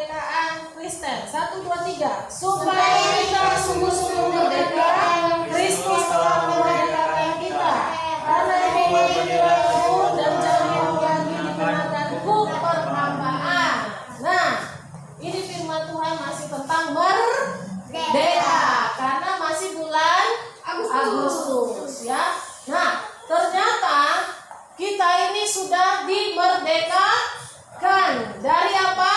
kemerdekaan Kristen. 1, 2, 3. Supaya kita sungguh-sungguh merdeka, Kristus telah memerdekakan kita. Karena ini pun dan jangan lagi dikenakan hukum perhambaan. Nah, ini firman Tuhan masih tentang merdeka karena masih bulan Agustus, ya. Nah, ternyata kita ini sudah dimerdekakan dari apa?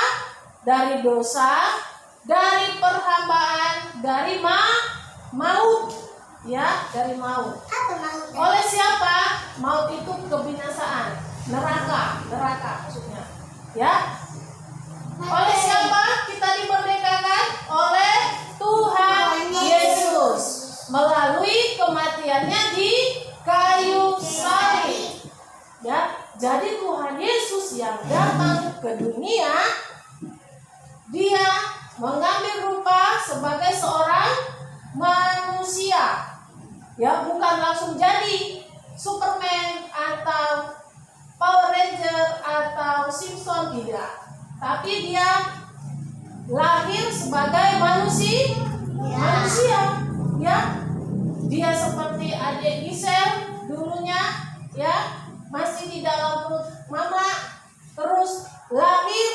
Dari dosa, dari perhambaan, dari maut, ya, dari maut. Oleh siapa? Maut itu kebinasaan, neraka maksudnya, ya. Oleh siapa kita dimerdekakan? Oleh Tuhan Yesus melalui kematiannya di kayu salib. Ya, jadi Tuhan Yesus yang datang ke dunia, dia mengambil rupa sebagai seorang manusia. Ya, bukan langsung jadi Superman atau Power Ranger atau Simpson, tidak. Tapi dia lahir sebagai manusia, ya. Dia seperti adik Gisel dulunya, ya, masih di dalam perut mama, terus lahir,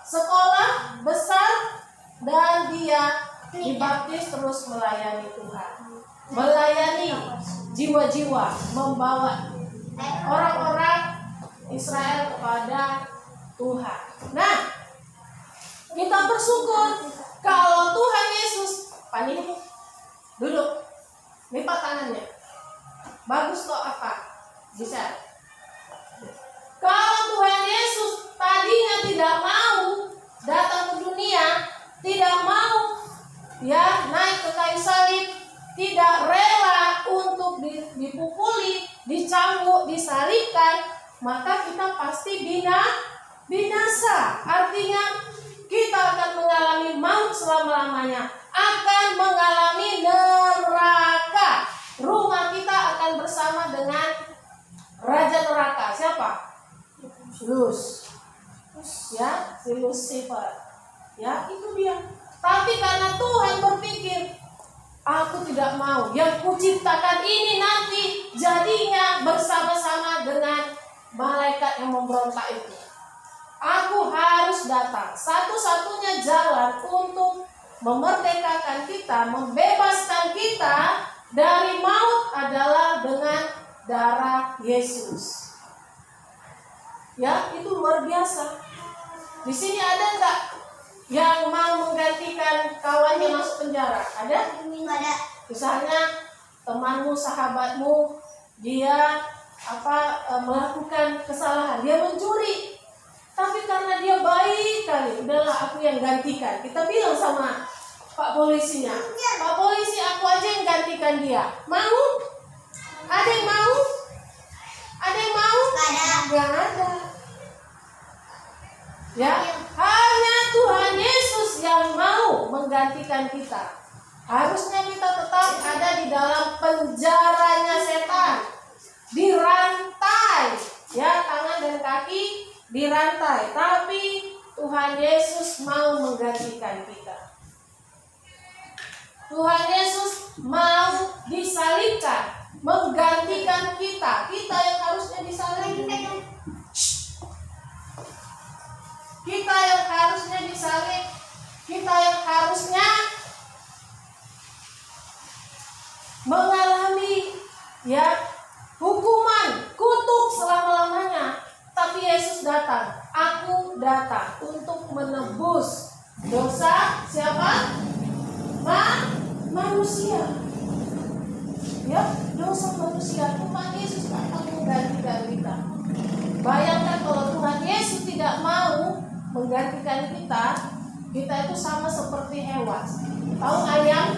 sekolah besar, dan dia dibaptis terus melayani Tuhan, melayani jiwa-jiwa, membawa orang-orang Israel kepada Tuhan. Nah, kita bersyukur kalau Tuhan Yesus, pani duduk, lipat tangannya, bagus kok apa? Bisa. Kalau Tuhan Yesus tadinya tidak mau datang ke dunia, tidak mau, ya, naik ke kayu salib, tidak rela untuk dipukuli, dicambuk, disalibkan, maka kita pasti binasa. Artinya kita akan mengalami maut selama-lamanya, akan mengalami neraka. Rumah kita akan bersama dengan raja neraka. Siapa? Ya, si Lucifer. Ya, itu dia. Tapi karena Tuhan berpikir, aku tidak mau yang kuciptakan ini nanti jadinya bersama-sama dengan malaikat yang memberontak itu. Aku harus datang. Satu-satunya jalan untuk memerdekakan kita, membebaskan kita dari maut adalah dengan darah Yesus. Ya, itu luar biasa. Di sini ada enggak yang mau menggantikan kawannya masuk penjara? Ada? Ada. Misalnya temanmu, sahabatmu, dia melakukan kesalahan, dia mencuri. Tapi karena dia baik kali, udahlah aku yang gantikan. Kita bilang sama Pak polisinya, Pak polisi, aku aja yang gantikan dia. Mau? Ada yang mau? Ada yang mau? Nggak ada. Ya, hanya Tuhan Yesus yang mau menggantikan kita. Harusnya kita tetap ada di dalam penjaranya setan, dirantai, ya, tangan dan kaki dirantai. Tapi Tuhan Yesus mau menggantikan kita. Tuhan Yesus mau disalibkan, menggantikan kita. Kita yang harusnya disalibkan. Kita yang harusnya disalib, kita yang harusnya mengalami, ya, hukuman, kutuk selama-lamanya. Tapi Yesus datang, aku datang untuk menebus dosa siapa? Manusia. Ya, dosa manusia. Tuhan Yesus datang menggantikan kita. Bayangkan kalau Tuhan Yesus tidak mau menggantikan kita, kita itu sama seperti hewan. Tahu ayam?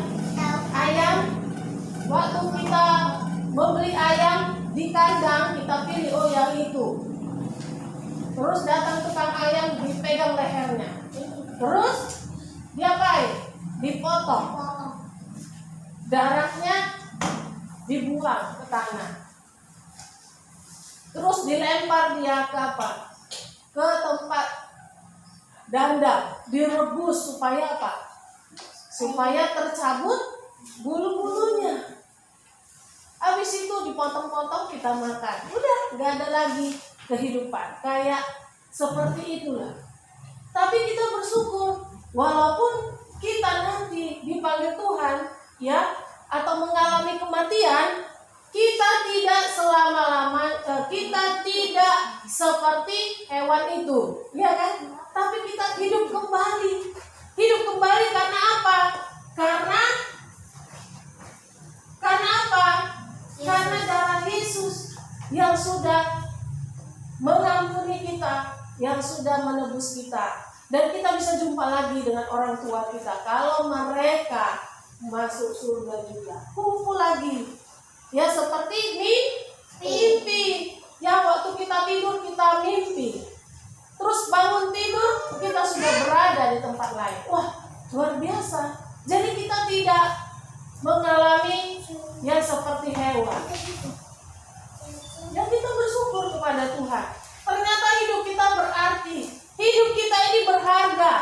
Ayam, waktu kita membeli ayam di kandang, kita pilih, oh yang itu. Terus datang tukang ayam, dipegang lehernya. Terus diapain? Dipotong. Darahnya dibuang ke tanah. Terus dilempar dia ke apa? Ke tempat dandang, direbus supaya apa? Supaya tercabut bulu-bulunya. Habis itu dipotong-potong kita makan. Udah, nggak ada lagi kehidupan. Kayak seperti itulah. Tapi kita bersyukur, walaupun kita nanti dipanggil Tuhan, ya, atau mengalami kematian, kita tidak kita tidak seperti hewan itu, ya kan? Tapi kita hidup kembali. Hidup kembali karena apa? Karena apa? Karena darah Yesus yang sudah mengampuni kita, yang sudah menebus kita. Dan kita bisa jumpa lagi dengan orang tua kita. Kalau mereka masuk surga juga, kumpul lagi. Ya seperti mimpi. Ya waktu kita tidur kita mimpi. Terus bangun tidur kita sudah berada di tempat lain. Wah, luar biasa. Jadi kita tidak mengalami yang seperti hewan. Ya kita bersyukur kepada Tuhan. Ternyata hidup kita berarti. Hidup kita ini berharga.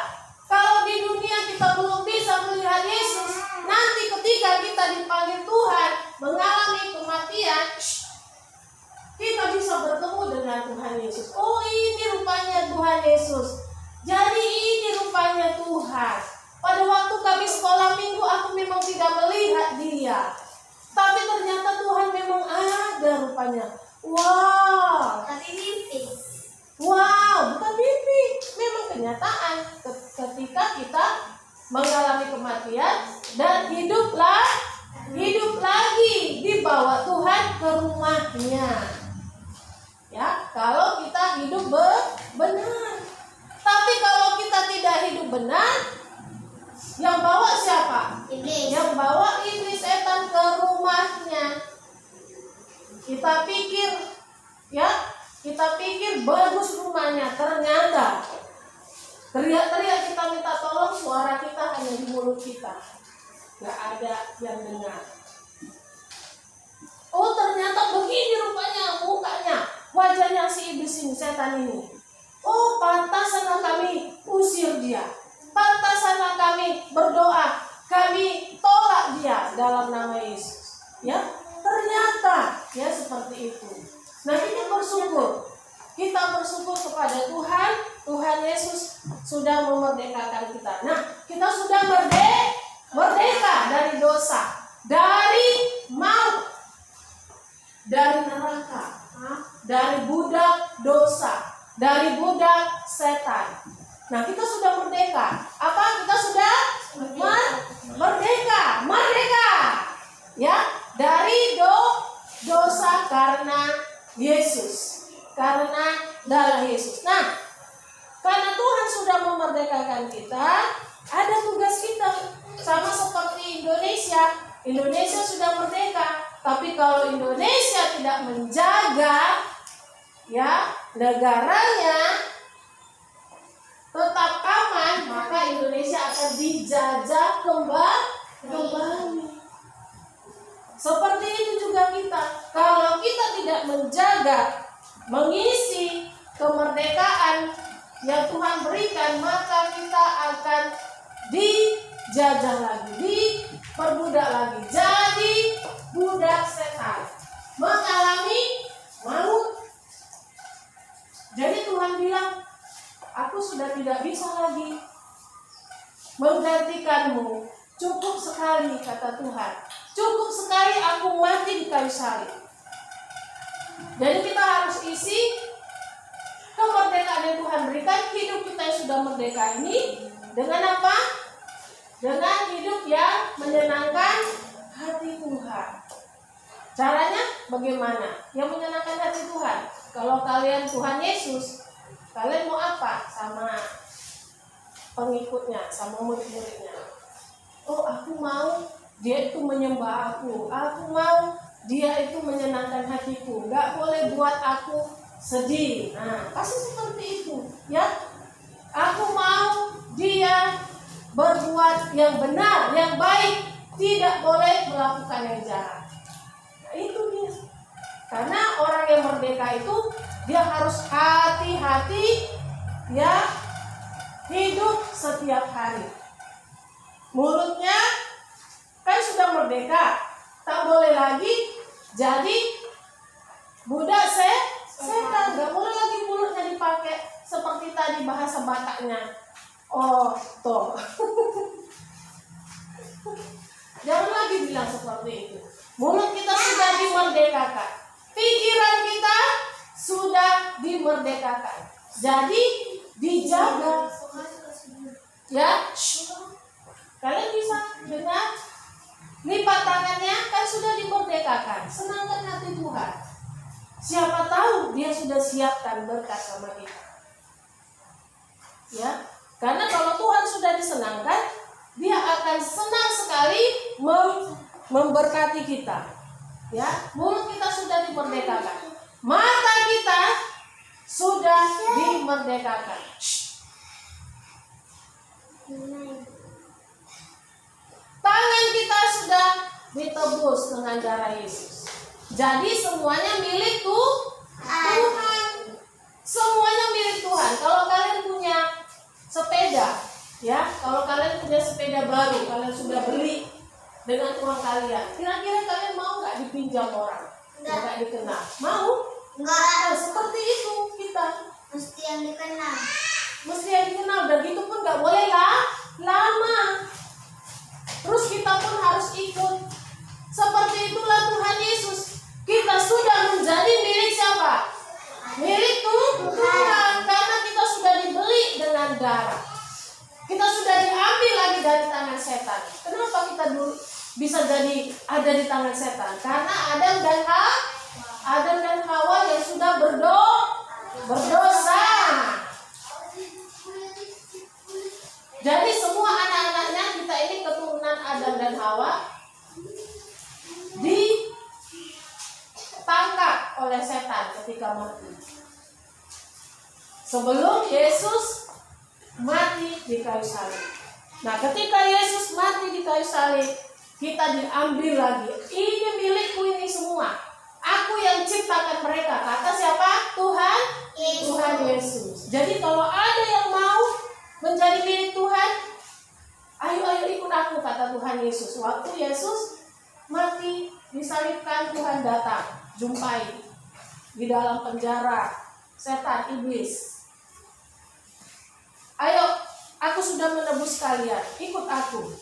Kalau di dunia kita belum bisa melihat Yesus, nanti ketika kita dipanggil Tuhan, mengalami kematian, kita bisa bertemu dengan Tuhan Yesus. Oh, ini rupanya Tuhan Yesus. Jadi ini rupanya Tuhan. Pada waktu kami sekolah minggu, aku memang tidak melihat Dia. Tapi ternyata Tuhan memang ada rupanya. Wow. Tapi mimpi. Wow, bukan mimpi. Memang kenyataan ketika kita mengalami kematian dan hidup lagi dibawa Tuhan ke rumahnya. Ya, kalau kita hidup benar. Tapi kalau kita tidak hidup benar, yang bawa siapa? Iblis. Yang bawa iblis setan ke rumahnya. Kita pikir bagus rumahnya, ternyata teriak-teriak kita minta tolong, suara kita hanya di mulut kita, gak ada yang dengar. Oh, ternyata begini rupanya mukanya, wajahnya si iblis ini, setan ini. Oh, pantaslah kami usir dia, pantaslah kami berdoa, kami tolak dia dalam nama Yesus. Ya, ternyata ya seperti itu. Nah, kita bersyukur kepada Tuhan. Tuhan Yesus sudah memerdekakan kita. Nah, kita sudah merdeka dari dosa, dari maut, dari neraka, dari budak dosa, dari budak setan. Nah, kita sudah merdeka. Apa? Kita sudah merdeka. Ya, dari dosa karena Yesus, karena darah Yesus. Nah, karena Tuhan sudah memerdekakan kita, ada tugas kita. Sama seperti Indonesia sudah merdeka, tapi kalau Indonesia tidak menjaga ya negaranya tetap aman, maka Indonesia akan dijajah kembali. Seperti itu juga kita. Kalau kita tidak menjaga, mengisi kemerdekaan yang Tuhan berikan, maka kita akan dijajah lagi, diperbudak lagi, jadi budak setan, mengalami maut. Jadi Tuhan bilang, aku sudah tidak bisa lagi menggantikanmu. Cukup sekali, kata Tuhan. Cukup sekali aku mati di kayu salib. Jadi kita harus isi kemerdekaan yang Tuhan berikan. Hidup kita yang sudah merdeka ini dengan apa? Dengan hidup yang menyenangkan hati Tuhan. Caranya bagaimana? Yang menyenangkan hati Tuhan. Kalau kalian Tuhan Yesus, kalian mau apa sama pengikutnya, sama murid-muridnya? Oh, aku mau dia itu menyembah aku. Aku mau dia itu menyenangkan hatiku. Gak boleh buat aku sedih. Nah, pasti seperti itu, ya. Aku mau dia berbuat yang benar, yang baik. Tidak boleh melakukan yang jahat. Nah, itu dia. Karena orang yang merdeka itu dia harus hati-hati, ya, setiap hari. Mulutnya kan sudah merdeka, tak boleh lagi jadi budak setan. Gak boleh lagi mulutnya dipakai seperti tadi bahasa Bataknya. Oh, toh. Jangan lagi bilang seperti itu. Mulut kita sudah dimerdekakan, pikiran kita sudah dimerdekakan. Jadi dijaga. Ya, kalian bisa dengar? Lipat tangannya kan sudah dimerdekakan. Senangkan hati Tuhan. Siapa tahu dia sudah siapkan berkat sama kita. Ya, karena kalau Tuhan sudah disenangkan, dia akan senang sekali memberkati kita. Ya, mulut kita sudah dimerdekakan. Mata kita sudah dimerdekakan. Tangan kita sudah ditebus dengan darah Yesus. Jadi semuanya milik Tuhan. Semuanya milik Tuhan. Kalau kalian punya sepeda, ya, kalau kalian punya sepeda baru, kalian sudah beli dengan uang kalian, kira-kira kalian mau nggak dipinjam orang? Nggak dikenal. Mau? Nah, seperti itu kita. Mesti yang dikenal. Mesti yang dikenal. Dan itu pun nggak boleh lama. Terus kita pun harus ikut. Seperti itulah Tuhan Yesus. Kita sudah menjadi milik siapa? Milik Tuhan. Karena kita sudah dibeli dengan darah. Kita sudah diambil lagi dari tangan setan. Kenapa kita dulu bisa jadi ada di tangan setan? Karena Adam dan Hawa yang sudah berdosa. Jadi semua anak-anaknya kita ini keturunan Adam dan Hawa ditangkap oleh setan ketika mati. Sebelum Yesus mati di kayu salib. Nah, ketika Yesus mati di kayu salib, kita diambil lagi. Ini milikku ini semua. Aku yang ciptakan mereka. Kata siapa? Tuhan Yesus. Jadi kalau ada yang mau menjadi milik Tuhan, ayo ikut aku, kata Tuhan Yesus. Waktu Yesus mati disalibkan, Tuhan datang, jumpai di dalam penjara setan iblis. Ayo, aku sudah menebus kalian, ikut aku.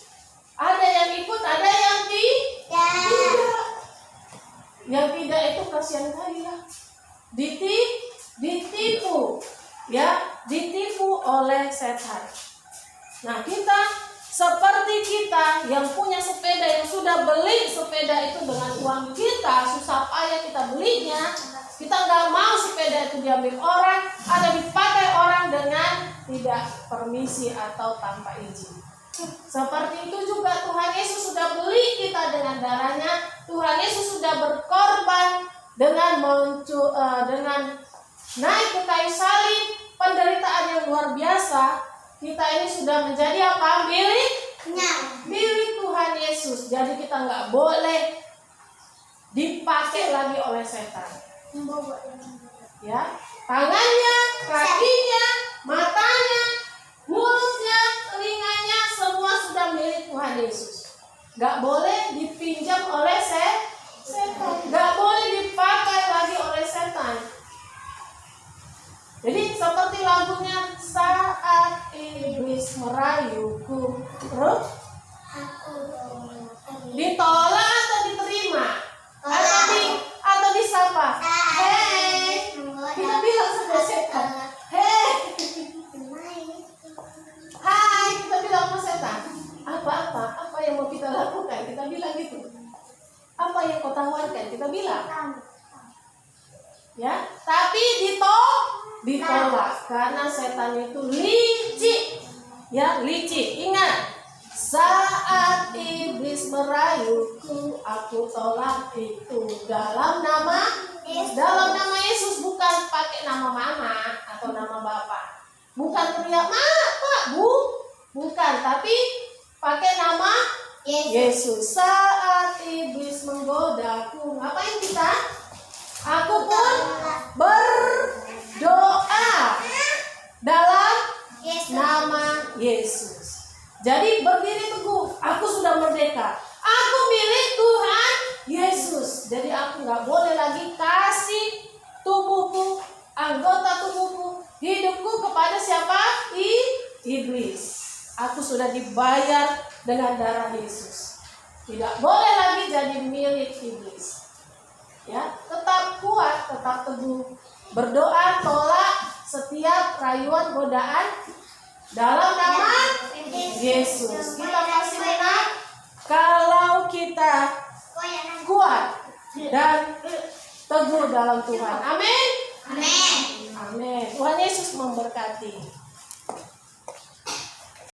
Ada yang ikut, ada yang tidak. Yang tidak itu kasihan kali ya. Ditipu, ya, ditipu oleh setan. Nah, kita seperti kita yang punya sepeda, yang sudah beli sepeda itu dengan uang kita, susah payah kita belinya. Kita nggak mau sepeda itu diambil orang atau dipakai orang dengan tidak permisi atau tanpa izin. Seperti itu juga Tuhan Yesus sudah beli kita dengan darahnya. Tuhan Yesus sudah berkorban dengan naik ke kayu salib, penderitaan yang luar biasa. Kita ini sudah menjadi apa? Milik Tuhan Yesus. Jadi kita nggak boleh dipakai lagi oleh setan. Ya, tangannya, kakinya, matanya, mulutnya, telinganya, semua sudah milik Tuhan Yesus. Gak boleh dipinjam oleh setan. Gak boleh dipakai lagi oleh setan. Jadi seperti lagunya, saat iblis merayuku, terus ditolak atau diterima? Atau disapa? Hei, kita bilang sama setan. Hei, hai, kita bilang sama setan. Apa yang mau kita lakukan? Kita bilang gitu. Apa yang kau tawarkan? Kita bilang. Ya, tapi ditolak karena setan itu licik. Ya, licik. Ingat, saat iblis merayuku, aku tolak itu dalam nama Yesus, bukan pakai nama mama atau nama bapak. Bukan teriak, "Ma, Pak, Bu." Bukan, tapi pakai nama Yesus. Saat iblis menggodaku, ngapain kita? Aku pun berdoa dalam nama Yesus. Jadi berdiri teguh, aku sudah merdeka. Aku milik Tuhan Yesus. Jadi aku nggak boleh lagi kasih tubuhku, anggota tubuhku, hidupku kepada siapa? Iblis. Aku sudah dibayar dengan darah Yesus. Tidak boleh lagi jadi milik iblis. Ya, tetap kuat, tetap teguh. Berdoa tolak setiap rayuan godaan dalam nama Yesus. Kita pasti menang kalau kita kuat dan teguh dalam Tuhan. Amin. Amin. Amin. Tuhan Yesus memberkati.